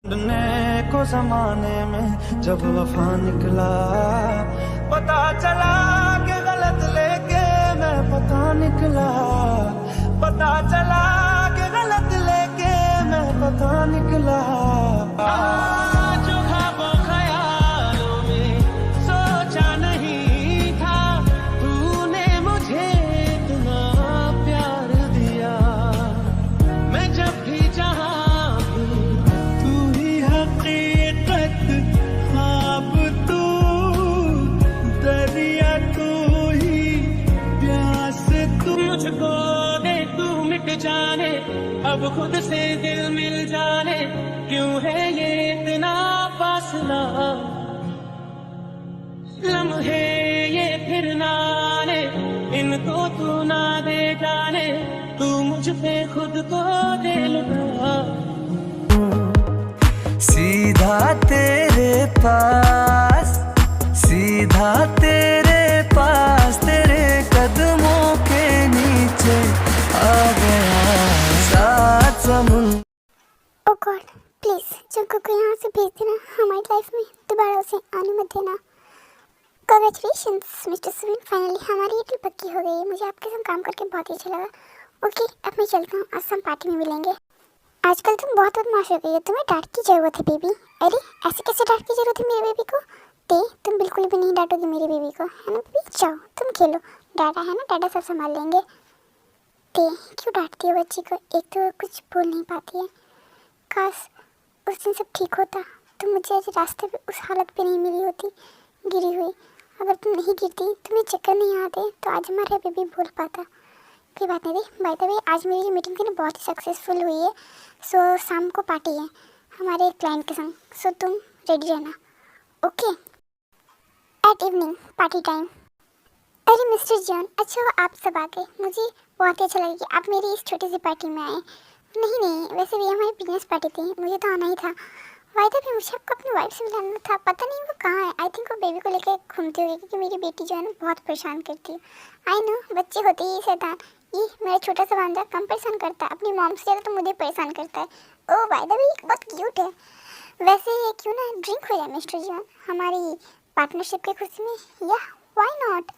ढूंढने को जमाने में जब वफा निकला, पता चला कि गलत लेके मैं पता निकला। पता चला कि गलत लेके मैं पता निकला। जो ख्वाबों ख्यालों में सोचा नहीं था, तूने मुझे इतना प्यार दिया। मैं जब भी जहाँ मुझको दे तू मिट जाने, अब खुद से दिल मिल जाने। क्यों है ये इतना फासला, लम्हे ये फिर ना आने, इनको तू ना दे जाने। तू मुझ पे खुद को दे लुटा, सीधा तेरे पास, सीधा तेरे पास, तेरे कदमों के नीचे आ गया सात समुंदर। ओ गॉड प्लीज जंको को यहाँ से भेज देना, हमारी लाइफ में दोबारा उसे आने मत देना। कांग्रेचुलेशंस मिस्टर सुविन, फाइनली हमारी ये डील पक्की हो गई है। मुझे आपके साथ काम करके बहुत ही अच्छा लगा। ओके अब मैं चलता हूँ, आज हम पार्टी में मिलेंगे। आजकल तुम बहुत बदमाश हो गई हो, तुम्हें डांट की जरूरत है बेबी। अरे ऐसे कैसे डांट की जरूरत है मेरे बेबी को? तुम बिल्कुल भी नहीं डांटोगी मेरी बेबी को, है ना बेबी? जाओ तुम खेलो, डाडा है ना, डाडा सब संभाल लेंगे। क्यों डांटती हो बच्ची को? एक तो कुछ बोल नहीं पाती है। काश उस दिन सब ठीक होता तो मुझे आज रास्ते पे उस हालत पे नहीं मिली होती गिरी हुई। अगर तुम नहीं गिरती, तुम्हें चक्कर नहीं आते, तो आज हमारा बेबी बोल पाता। कोई बात नहीं थी। बाय द वे आज मेरी जो मीटिंग थी ना बहुत ही सक्सेसफुल हुई है। सो शाम को पार्टी है हमारे क्लाइंट के संग, सो तुम रेडी रहना। Okay at evening party time. अरे मिस्टर जॉन, अच्छा वो आप सब आ गए, मुझे बहुत ही अच्छा लगा कि आप मेरी इस छोटी सी पार्टी में आए। नहीं वैसे भी हमारी बिजनेस पार्टी थी, मुझे तो आना ही था। वायदा भी मुझे आपको अपनी वाइफ से मिलाना था, पता नहीं वो कहाँ है। आई थिंक वो बेबी को लेकर घूमती होगी, क्योंकि मेरी बेटी जो है ना बहुत परेशान करती है। आई नो बच्चे होते ही शैतान। ये मेरा छोटा सा भांजा कम परेशान करता है, अपनी मॉम से ज़्यादा तो मुझे परेशान करता है। ओह वायदा भी बहुत क्यूट है। वैसे क्यों ना ड्रिंक हो जाए मिस्टर जॉन हमारी पार्टनरशिप की खुशी में, या व्हाई नॉट।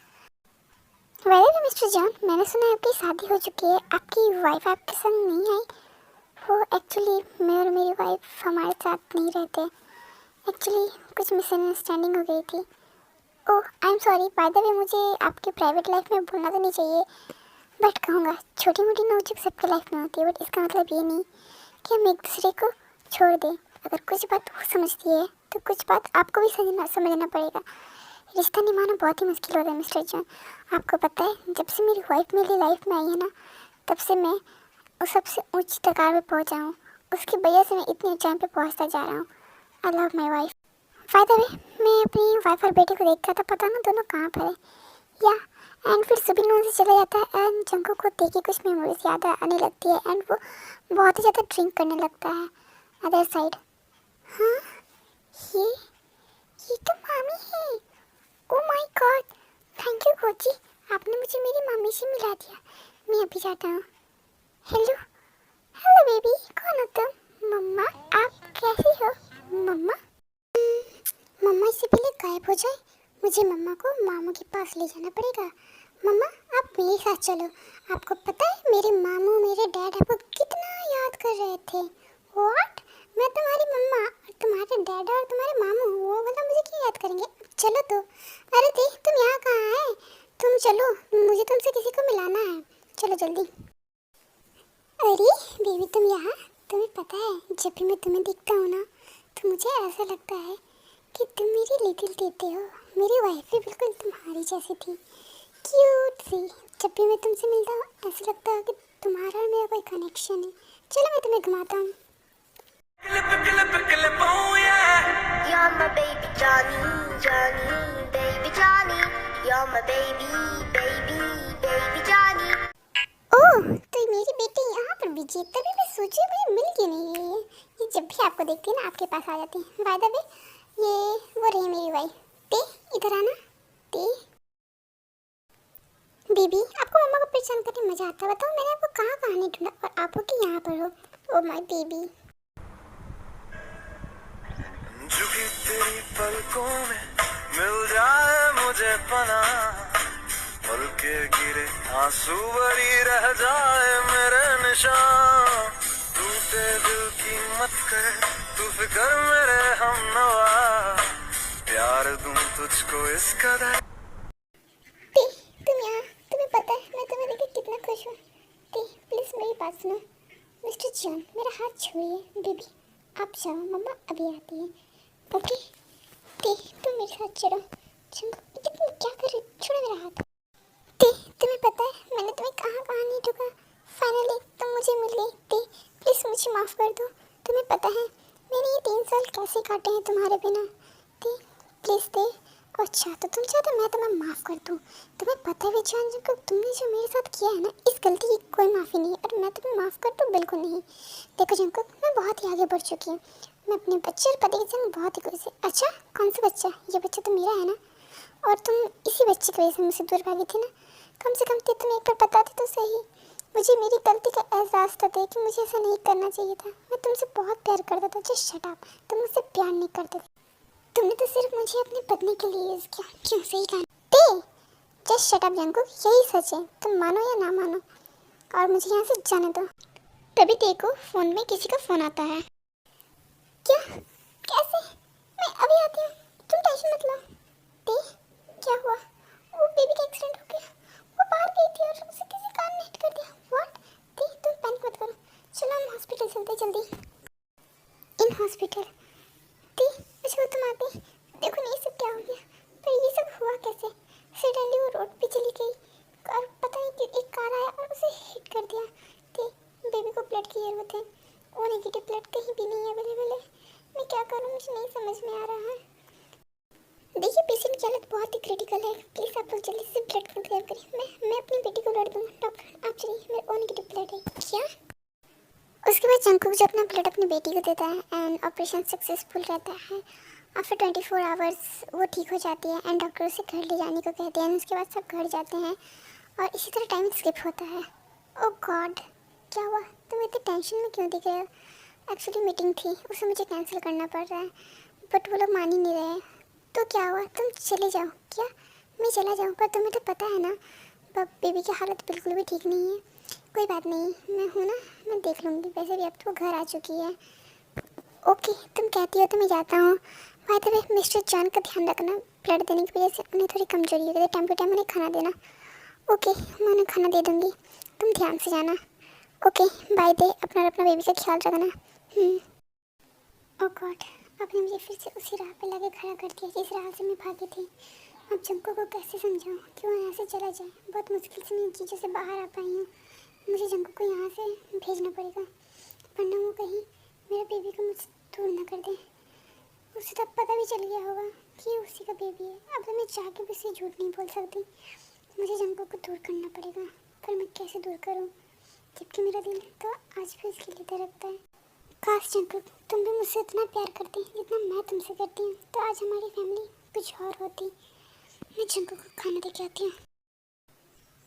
वैसे भी मिस्टर जॉन, मैंने सुना है आपकी शादी हो चुकी है, आपकी वाइफ आपके संग नहीं आई। वो एक्चुअली मैं और मेरी वाइफ हमारे साथ नहीं रहते। एक्चुअली कुछ मिसअंडरस्टैंडिंग हो गई थी। Oh I am sorry. By the way मुझे आपकी प्राइवेट लाइफ में बोलना तो नहीं चाहिए, बट कहूँगा छोटी मोटी नोक सबके लाइफ में होती है। बट इसका मतलब ये नहीं कि हम एक दूसरे को छोड़ दें। अगर कुछ बात वो समझती है तो कुछ बात आपको भी समझना पड़ेगा। रिश्ता निभाना बहुत ही मुश्किल होता है मिस्टर जॉन। आपको पता है जब से मेरी वाइफ मेरी लाइफ में आई है ना, तब से मैं उस सबसे ऊंची कगार पे पहुंचा हूँ। उसकी वजह से मैं इतनी ऊंचाई पे पहुंचता जा रहा हूँ। I love my wife. Bye the वे मैं अपनी वाइफ और बेटे को देख रहा था, पता ना दोनों कहाँ पर है। या एंड फिर सुबह नून से चला जाता है एंड जंको को देख के कुछ मेमोरीज याद आने लगती है एंड वो बहुत ही ज़्यादा ड्रिंक करने लगता है अदर साइड। हाँ ये तो मामी है। Oh my God, thank you Kochi, आपने मुझे मेरी मम्मी से मिला दिया। मैं अभी जाता हूँ। हेलो हेलो बेबी, कौन हो तुम? मम्मा आप कैसी हो? मम्मा मम्मा इससे पहले गायब हो जाए, मुझे मम्मा को मामू के पास ले जाना पड़ेगा। मम्मा आप मेरे साथ चलो। आपको पता है मेरे मामू मेरे डैड आपको कितना याद कर रहे थे। व्हाट? मैं तुम्हारी मम्मा और तुम्हारे डैड और तुम्हारे मामू वो मतलब मुझे क्यों याद करेंगे? चलो तो। अरे देख तुम यहाँ कहाँ है? तुम चलो, मुझे तुमसे किसी को मिलाना है, चलो जल्दी। अरे बेबी तुम यहाँ? तुम्हें पता है जब भी मैं तुम्हें देखता हूँ ना तो मुझे ऐसा लगता है कि तुम मेरी लिटिल टीटी हो। मेरी वाइफ भी बिल्कुल तुम्हारी जैसी थी, क्यूट सी। जब भी मैं तुमसे मिलता हूँ ऐसा लगता है कि तुम्हारा और मेरा कोई कनेक्शन है। चलो मैं तुम्हें घुमाता हूँ। You're my baby Johnny, Johnny, baby Johnny. You're my baby, baby, baby Johnny. ओह तो मेरी बेटी यहाँ पर बिजी है, तभी मैं सोची मुझे मिल क्यों नहीं रही है। ये जब भी आपको देखती है ना आपके पास आ जाती है। बाय द वे ये वो रही मेरी वाइफ। ते इधर आना। ते बेबी आपको मम्मा को परेशान करके मजा आता है? बताओ मैंने आपको कहाँ कहाँ नहीं ढूंढा और आप हो कि यहाँ पर हो। Oh my baby. इन्हीं पलकों में मिल जाए मुझे पना, पल के गिरे आंसू भरी रह जाए मेरे निशान। टूटे दिल की मत कर तू फिक्र मेरे हमनवा, प्यार दूं तुझको इस कदर। टी, तुम यहाँ, तुम्हें पता है मैं तुम्हें देख के कितना खुश हूँ। टी, प्लीज मेरी बात सुनो। मिस्टर जॉन, मेरा हाथ छोड़िए। बेबी आप जाओ, मम्मा अभी आती है। ओके टी, तुम मेरे साथ चलो। जंगल, तुम क्या कर रहे हो? छोड़ो मेरा हाथ। टी, तुम्हें पता है मैंने तुम्हें कहाँ कहाँ नहीं ढूंढा, फाइनली तुम मुझे मिल गई। टी, प्लीज मुझे माफ कर दो। तुम्हें पता है मैंने ये 3 साल कैसे काटे हैं तुम्हारे बिना। T, please T. अच्छा तो तुम चाहते मैं तुम्हें माफ़ कर दूँ? तुम्हें पता है विचान जंकु, तुमने जो मेरे साथ किया है ना, इस गलती की कोई माफ़ी नहीं, और मैं तुम्हें माफ़ कर दूँ बिल्कुल नहीं। देखो जंकु, मैं बहुत ही आगे बढ़ चुकी हूँ। मैं अपने बच्चे और पति के संग बहुत ही खुश हूँ। अच्छा कौन सा बच्चा? ये बच्चा तो मेरा है ना, और तुम इसी बच्चे की वजह से मुझसे दूर भागी थी ना। कम से कम तुम एक बार बताते तो सही। मुझे मेरी गलती का एहसास था कि मुझे ऐसा नहीं करना चाहिए था। मैं तुमसे बहुत प्यार करता था। जस्ट शट अप, तुम मुझसे प्यार नहीं करते थे। तुमने तो सिर्फ मुझे अपनी पत्नी के लिए यूज़ किया। क्यों? सही कहा। ते जस्ट शट अप जंकु, यही सच है, तुम मानो या ना मानो, और मुझे यहाँ से जाने दो। तभी देखो फ़ोन में किसी का फ़ोन आता है। क्या? कैसे? मैं अभी आती हूँ, तुम टेंशन मत लो। ते क्या हुआ? वो बेबी का एक्सीडेंट हो गया। वो बाहर गई थी और उसे किसी कार ने हिट कर दिया। व्हाट? ते तुम पैनिक मत करो, चलो हम हॉस्पिटल चलते जल्दी। In hospital? ती मुझे तुम आती, देखो नहीं सब क्या हो गया। पर ये सब हुआ कैसे? सडनली वो रोड पे चली गई और पता नहीं क्यों एक कार आया और उसे हिट कर दिया। ती बेबी को ब्लड की जरूरत है, वो नेगेटिव ब्लड कहीं भी नहीं अवेलेबल है। मैं क्या करूँ, मुझे नहीं समझ में आ रहा है। देखिए पेशेंट की हालत बहुत ही क्रिटिकल है, प्लीज़ आप लोग जल्दी से ब्लड कंपेयर करें। मैं अपनी बेटी को ब्लड दूँगा। डॉक्टर आप चलिए, मेरा ओ नेगेटिव ब्लड है। क्या? उसके बाद जंकुक जो अपना ब्लड अपनी बेटी को देता है एंड ऑपरेशन सक्सेसफुल रहता है। आफ्टर 24 आवर्स वो ठीक हो जाती है एंड डॉक्टर उसे घर ले जाने को कहते हैं। उसके बाद सब घर जाते हैं और इसी तरह टाइम स्किप होता है। ओह गॉड, क्या हुआ? तुम इतने टेंशन में क्यों दिख रहे हो? एक्चुअली मीटिंग थी, उसे मुझे कैंसिल करना पड़ रहा है, बट वो लोग मान ही नहीं रहे। तो क्या हुआ? तुम चले जाओ। क्या मैं चला जाऊँ? पर तुम्हें तो पता है ना बेबी की हालत बिल्कुल भी ठीक नहीं है। कोई बात नहीं, मैं हूँ ना, मैं देख लूँगी। वैसे भी अब तो घर आ चुकी है। ओके तुम कहती हो तो मैं जाता हूँ। Bye the way mister John का ध्यान रखना, ब्लड देने की वजह से उन्हें थोड़ी कमजोरी हो गई है। टाइम टू टाइम उन्हें खाना देना। ओके मैं उन्हें खाना दे दूँगी, तुम ध्यान से जाना। ओके बाय दे, अपना अपना बेबी का ख्याल रखना। ओह गॉड, आपने मुझे फिर से उसी राह पे लाके खड़ा कर दिया जिस राह से मैं भागी थी। अब जंको को कैसे समझाऊँ कि वो यहाँ से चला जाए? बहुत मुश्किल से मैं इन चीज़ों से बाहर आ पाई हूँ। मुझे जंको को यहाँ से भेजना पड़ेगा, वरना वो कहीं मेरा बेबी को मुझसे दूर ना कर दे। उसे तब पता भी चल गया होगा कि ये उसी का बेबी है। अब तो मैं चाह के भी उसे झूठ नहीं बोल सकती। मुझे जंको को दूर करना पड़ेगा, पर मैं कैसे दूर करूँ जबकि मेरा दिल तो आज भी उसके लिए तड़पता है। काश जंको तुम भी मुझसे इतना प्यार करती जितना मैं तुमसे करती हूँ, तो आज हमारी फैमिली कुछ और होती। मैं जंको को खाना दे के आती हूँ।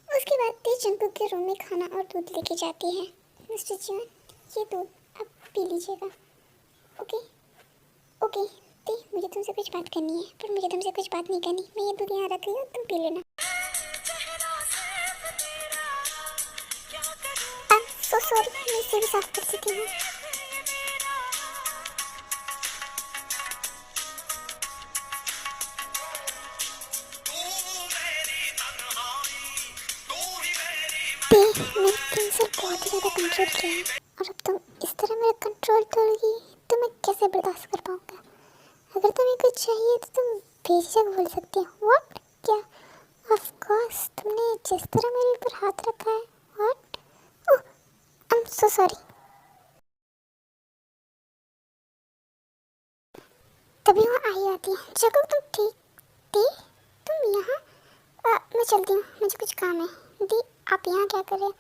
उसके बाद ती जंको के रूम में खाना और दूध लेके जाती है। मिस्टर जीवन ये दूध आप पी लीजिएगा। ओके ओके ती मुझे तुमसे कुछ बात करनी है, पर मुझे तुमसे कुछ बात नहीं करनी। मैं ये दूध यहाँ रख रही हूँ, तुम पी लेना। सो सॉरी, मैं इसे भी साफ कर चुकी हूँ। मैंने तुमसे बहुत ही ज़्यादा कंट्रोल किया है और अब तुम इस तरह मेरा कंट्रोल तोड़ोगी तो मैं कैसे बर्दाश्त कर पाऊँगा? अगर तुम्हें कुछ चाहिए तो तुम बेझिझक बोल सकती हो। व्हाट? क्या? ऑफ कोर्स तुमने जिस तरह मेरे ऊपर हाथ रखा है। What? Oh I am so sorry. तभी वो आई आती है। जगह तुम ठीक थी? तुम यहाँ? मैं चलती हूँ, मुझे कुछ काम है। दी आप यहाँ क्या कर रहे हो?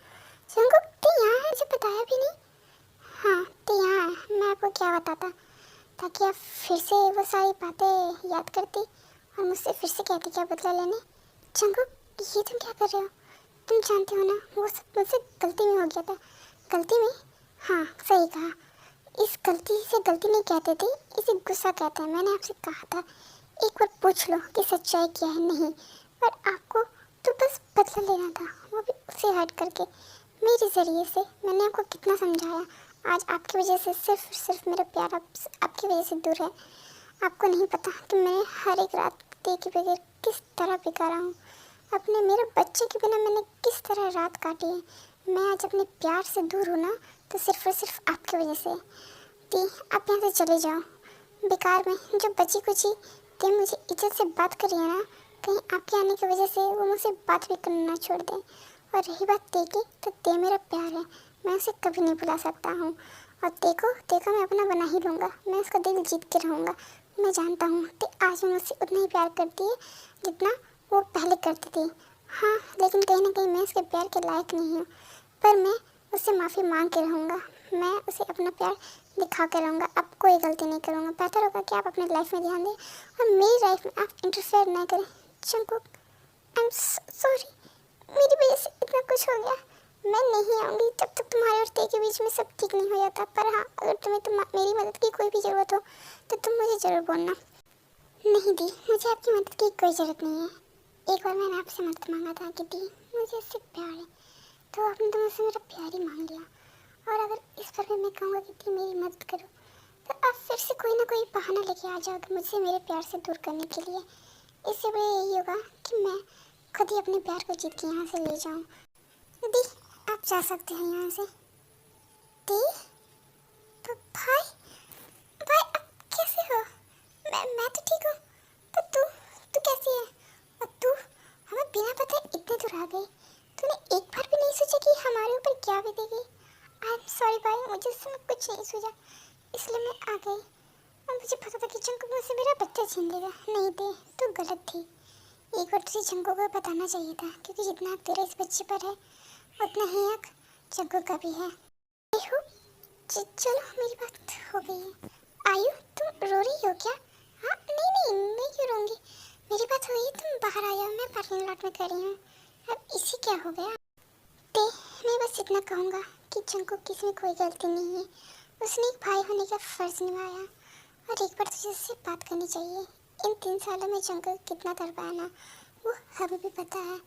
जंगुक ती यहाँ है, मुझे बताया भी नहीं। हाँ ती यहाँ है, मैं आपको क्या बताता ताकि आप फिर से वो सारी बातें याद करती और मुझसे फिर से कहती क्या बदला लेने। जंगुक ये तुम क्या कर रहे हो? तुम जानते हो ना वो सब मुझसे गलती में हो गया था। गलती में? हाँ सही कहा। इस गलती से गलती नहीं कहते थे, इसे गुस्सा कहते हैं। मैंने आपसे कहा था एक बार पूछ लो कि सच्चाई क्या है। नहीं, पर आपको तो बस बदला लेना था, वो भी उसे हट करके मेरे ज़रिए से। मैंने आपको कितना समझाया, आज आपकी वजह से सिर्फ मेरा प्यार आपकी वजह से दूर है। आपको नहीं पता कि मैं हर एक रात देखे बगैर किस तरह बिगाड़ा हूँ। अपने मेरे बच्चे के बिना मैंने किस तरह रात काटी है। मैं आज अपने प्यार से दूर हूँ ना, तो सिर्फ और सिर्फ आपकी वजह से। दी, आप यहाँ से चले जाओ। बेकार में जो बची कुची दी मुझे इज्जत से बात करी है ना, कहीं आपके आने की वजह से वो मुझसे बात भी करना ना छोड़ दें। और रही बात ते की, तो ते मेरा प्यार है, मैं उसे कभी नहीं भुला सकता हूँ। और देखो मैं अपना बना ही लूँगा, मैं उसका दिल जीत के रहूँगा। मैं जानता हूँ कि आज वो मुझसे उतना ही प्यार करती है जितना वो पहले करती थी। हाँ, लेकिन कहीं ना कहीं मैं उसके प्यार के लायक नहीं हूँ, पर मैं उससे माफ़ी मांग के रहूँगा। मैं उसे अपना प्यार दिखा के रहूँगा। अब कोई गलती नहीं करूँगा। बेहतर होगा कि आप अपने लाइफ में ध्यान दें और मेरी लाइफ में आप इंटरफेयर ना करें। जंकुक, आई एम सॉरी, मेरी वजह से इतना कुछ हो गया। मैं नहीं आऊँगी जब तक तुम्हारे और ते के बीच में सब ठीक नहीं हो जाता। पर हाँ, अगर तुम्हें मेरी मदद की कोई भी ज़रूरत हो तो तुम मुझे ज़रूर बोलना। नहीं दी, मुझे आपकी मदद की कोई ज़रूरत नहीं है। एक बार मैंने आपसे मदद मांगा था कि दी मुझे उससे प्यार है, तो आपने तो मुझसे मेरा प्यार ही मांग लिया। और अगर इस पर भी मैं कहूँगा कि दी मेरी मदद करो, तो आप फिर से कोई ना कोई बहाना लेके आ जाओगे मुझसे मेरे प्यार से दूर करने के लिए। इससे बड़ा यही होगा कि मैं खुद ही अपने प्यार को जीत के यहाँ से ले जाऊँ। दी, आप जा सकते हैं यहाँ से। दी, तो भाई भाई आप कैसे हो? मैं तो ठीक हूँ, पर तू कैसी है? और तू हमें बिना बताए इतने दूर आ गई। तूने एक बार भी नहीं सोचा कि हमारे ऊपर क्या बीतेगी? आई एम सॉरी भाई, मुझे इस समय कुछ नहीं सूझा, इसलिए मैं आ गई। और मुझे पता था कि जंकुक मुझसे मेरा बच्चा छीन लेगा। नहीं थे, तू गलत थी। एक बार तुझे जंकुक को बताना चाहिए था, क्योंकि जितना हक तेरा इस बच्चे पर है उतना ही हक जंकुक का भी है। चलो, मेरी बात हो गई है। आयु, तुम रो रही हो क्या? हाँ, नहीं, मैं क्यों रोऊंगी? मेरी बात हुई, तुम बाहर आ जाओ, मैं पार्किंग लॉट में खड़ी हूँ। अब इसी क्या हो गया? ते, मैं बस इतना कहूँगा कि जंकुक की इसमें कोई गलती नहीं है। उसने एक भाई होने का फ़र्ज़ निभाया, और एक बार तुझे उससे बात करनी चाहिए। इन 3 सालों में जंकुक कितना तड़पाया ना, वो हमें भी पता है।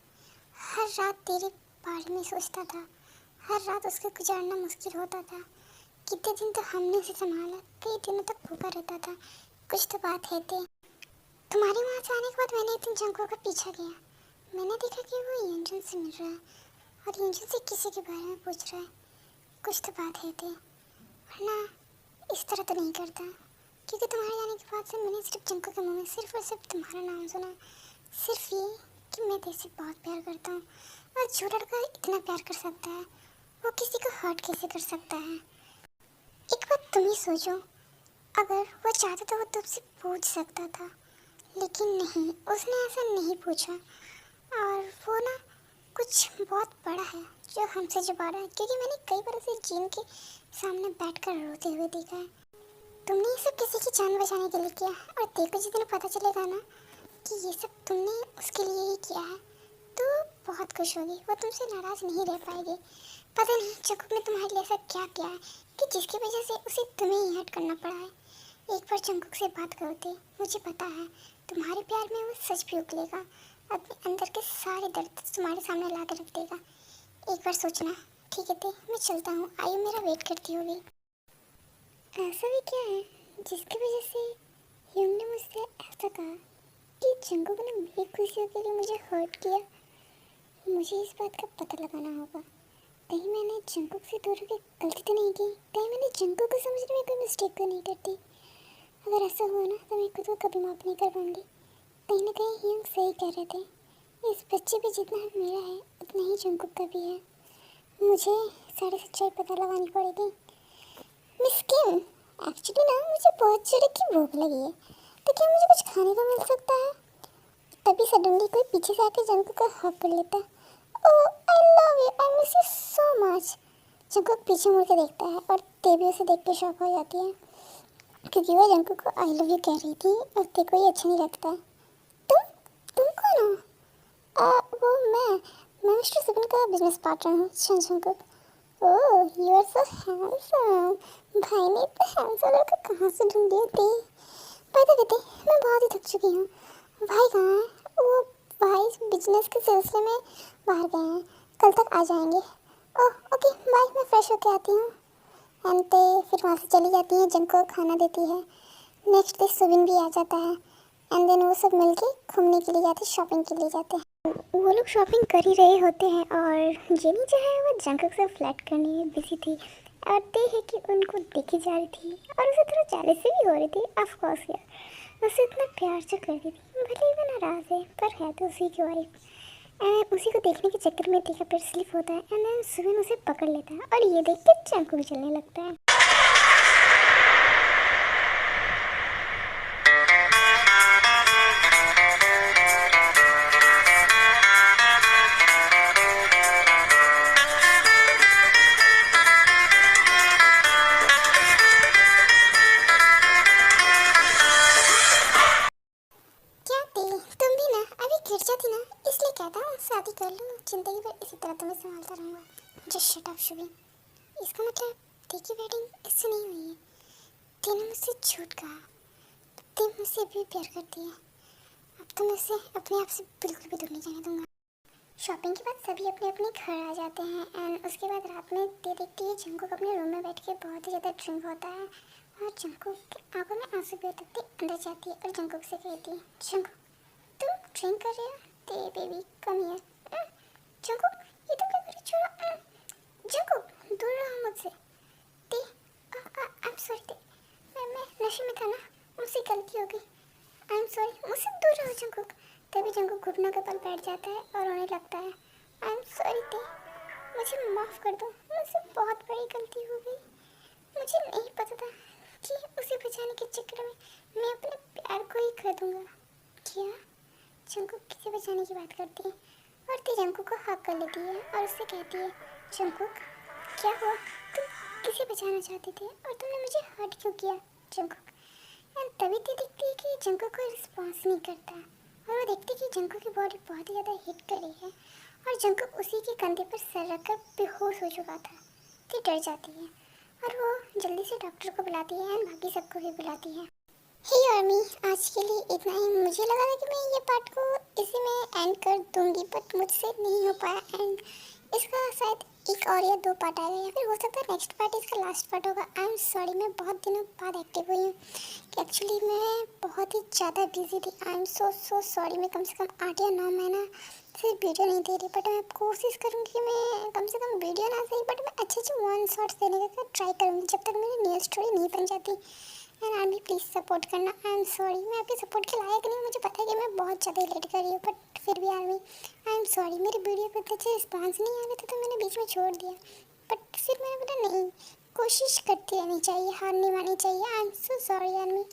हर रात तेरे बारे में सोचता था, हर रात उसका गुजारना मुश्किल होता था। कितने दिन तो हमने उसे संभाला, कई दिनों तक भूखा रहता था। कुछ तो बात है ते। तुम्हारे वहाँ से आने के बाद मैंने एक दिन जंकुक का पीछा किया। मैंने देखा कि वो यंजन से मिल रहा है और यंजन से किसी के बारे में पूछ रहा है। कुछ तो बात है ते, वरना इस तरह तो नहीं करता। क्योंकि तुम्हारे आने के बाद से मैंने सिर्फ जंकुक के मुँह में सिर्फ और सिर्फ तुम्हारा नाम सुना। सिर्फ ये कि मैं तेरे से बहुत प्यार करता हूँ, और जो लड़का इतना प्यार कर सकता है वो किसी को हर्ट कैसे कर सकता है? एक बात तुम ही सोचो, अगर वो चाहता तो वो तुमसे पूछ सकता था, लेकिन नहीं, उसने ऐसा नहीं पूछा। और वो ना कुछ बहुत बड़ा है जो हमसे छुपा रहा है, क्योंकि मैंने कई बार उसे जीन के सामने बैठकर रोते हुए देखा है। तुमने ये सब किसी की जान बचाने के लिए किया, और देखो जिस दिन पता चलेगा ना कि ये सब तुमने उसके लिए ही किया है, तो बहुत खुश होगी। वो तुमसे नाराज़ नहीं रह पाएगी। पता नहीं जंकुक ने तुम्हारे लिए ऐसा क्या किया है कि जिसकी वजह से उसे तुम्हें ही हर्ट करना पड़ा है। एक बार जंकुक से बात करो थे, मुझे पता है तुम्हारे प्यार में वो सच भी उगलेगा, अपने अंदर के सारे दर्द तुम्हारे सामने ला कर रख देगा। एक बार सोचना। ठीक है ते, मैं चलता हूँ, आयु मेरा वेट करती होगी। ऐसा भी क्या है जिसकी वजह से ह्यूम ने मुझसे ऐसा कहा कि जंकुक ने मेरी खुशियों के लिए मुझे हर्ट किया? मुझे इस बात का पता लगाना होगा। कहीं मैंने जंकुक से दूर होकर गलती तो नहीं की? कहीं मैंने जंकुक को समझने में कोई मिस्टेक तो नहीं करती? अगर ऐसा हुआ ना तो मैं खुद को कभी माफ़ नहीं कर पाऊँगी। कहीं ना कहीं ह्यूम सही कह रहे थे, इस बच्चे पे जितना हक मेरा है उतना ही जंकुक का भी है। मुझे सारी सच्चाई पता लगानी पड़ेगी। मिस किम, एक्चुअली ना मुझे बहुत जोर की भूख लगी है, तो क्या मुझे कुछ खाने को मिल सकता है? तभी सडनली कोई पीछे से आकर जंकुक का हक कर लेता। Oh, I love you, I miss you so much. Jungkook पीछे मुड़ के देखता है और तेबी उसे देख के शॉक हो जाती है, क्योंकि वो जंकुक को आई लव यू कह रही थी और ते को ये अच्छा नहीं लगता। तुम कौन हो? वो मैं मिस्टर सुबिन का बिजनेस पार्टनर हूँ, Jungkook. Oh you are so handsome. भाई ने इतना हैंडसम लड़का कहाँ से ढूंढ लिया थे? पता कहते मैं बहुत ही थक चुकी हूँ। भाई कहाँ है? वो भाई बिजनेस के सिलसिले में बाहर गए हैं, कल तक आ जाएंगे। ओह ओके बाय, मैं फ्रेश होके आती हूँ। अंते फिर वहाँ से चली जाती है, जंग को खाना देती है। नेक्स्ट डे सुबिन भी आ जाता है एंड देन वो सब मिलके घूमने के लिए जाते हैं, शॉपिंग के लिए जाते हैं। वो लोग शॉपिंग कर ही रहे होते हैं और जेनी जो है वो जंकक से फ्लर्ट करने में बिजी थी और ते है कि उनको देखी जा रही थी और उसे थोड़ा जेलसी भी हो रही थी। ऑफ कोर्स यार, उसे इतना प्यार से करती थी, भले ही वो नाराज़ है पर है तो उसी की वाइफ। उसी को देखने के चक्कर में टीका पेट स्लिप होता है एंड देन सुबिन उसे पकड़ लेता है और ये देख के जंकक भी चलने लगता है। क्या थे तुम भी ना अभी गिर जाती ना, इसलिए कहता हूँ शादी कर लो, जिंदगी भर इसी तरह तुम्हें संभालता रहूँगा। Just shut up Shubhi. इसका मतलब ती की वेडिंग इससे नहीं हुई है। तीनों मुझसे झूठ कहा, ती मुझसे भी प्यार करती है। अब तो मैं उसे अपने आप से बिल्कुल भी दूर नहीं जाने दूंगा। शॉपिंग के बाद सभी अपने अपने घर आ जाते हैं एंड उसके बाद रात में ते देखती है जंकुक अपने रूम में बैठ के बहुत ही ज़्यादा ड्रिंक होता है और जंकुक की आंखों में आंसू भी होते अंदर जाती है और जंकुक से कहती है, जंकुक तुम ड्रिंक कर रहे हो? ते बेबी कम हियर। जंकुक ये तुम क्या कर रही, छोड़ो। जंकुक दूर रहो मुझसे। ते आई एम सॉरी ते, मैं नशे में था ना, मुझसे गलती हो गई। आई एम सॉरी, मुझसे दूर रहो जंकुक। तभी जंकुक घुटनों के बल बैठ जाता है और रोने लगता है। आई एम सॉरी ते, मुझे माफ़ कर दो, मुझसे बहुत बड़ी गलती हो गई। मुझे नहीं पता था कि उसे बचाने के चक्कर में मैं अपने प्यार को ही खो दूंगा। क्या? जंकुक किसे बचाने की बात करती है और ते जंकुक को हक कर लेती है और उससे कहती है, जंकुक क्या हुआ, तुम किसे बचाना चाहते थे और तुमने मुझे हर्ट क्यों किया? जंकुक एंड तभी ते देखती है कि जंकुक कोई रिस्पॉन्स नहीं करता और वो देखती है कि जंकुक की बॉडी बहुत ही ज़्यादा हिट कर रही है और जंकुक उसी के कंधे पर सर रखकर बेहोश हो चुका था। ते डर जाती है और वो जल्दी से डॉक्टर को बुलाती है एंड बाकी सबको भी बुलाती है। हे आर्मी, आज के लिए इतना ही। मुझे लगा था कि मैं ये पार्ट को इसी में एंड कर दूंगी बट मुझसे नहीं हो पाया एंड इसका शायद एक और या दो पार्ट आएगा या फिर हो सकता है नेक्स्ट पार्ट इसका लास्ट पार्ट होगा। आई एम सॉरी, मैं बहुत दिनों बाद एक्टिव हुई हूँ कि एक्चुअली मैं बहुत ही ज़्यादा बिजी थी। आई एम सो सॉरी। मैं कम से कम 8 या 9 महीना से वीडियो नहीं दे रही बट मैं कोशिश करूँगी कि मैं कम से कम वीडियो ना सही बट मैं अच्छे वन शॉट्स देने का ट्राई करूँगी जब तक मेरी न्यू स्टोरी नहीं बन जाती। एंड आप भी प्लीज़ सपोर्ट करना। आई एम सॉरी, मैं आपके सपोर्ट के लायक नहीं हूँ, मुझे पता है कि मैं बहुत ज़्यादा लेट कर रही हूँ बट फिर भी आर्मी आई एम सॉरी। मेरी वीडियो पे अच्छे रिस्पॉन्स नहीं आ रहे थे तो मैंने बीच में छोड़ दिया बट फिर मैंने बोला नहीं, कोशिश करती रहनी चाहिए, हार नहीं माननी चाहिए। I am so sorry army,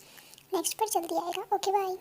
next पर जल्दी आएगा। Okay bye.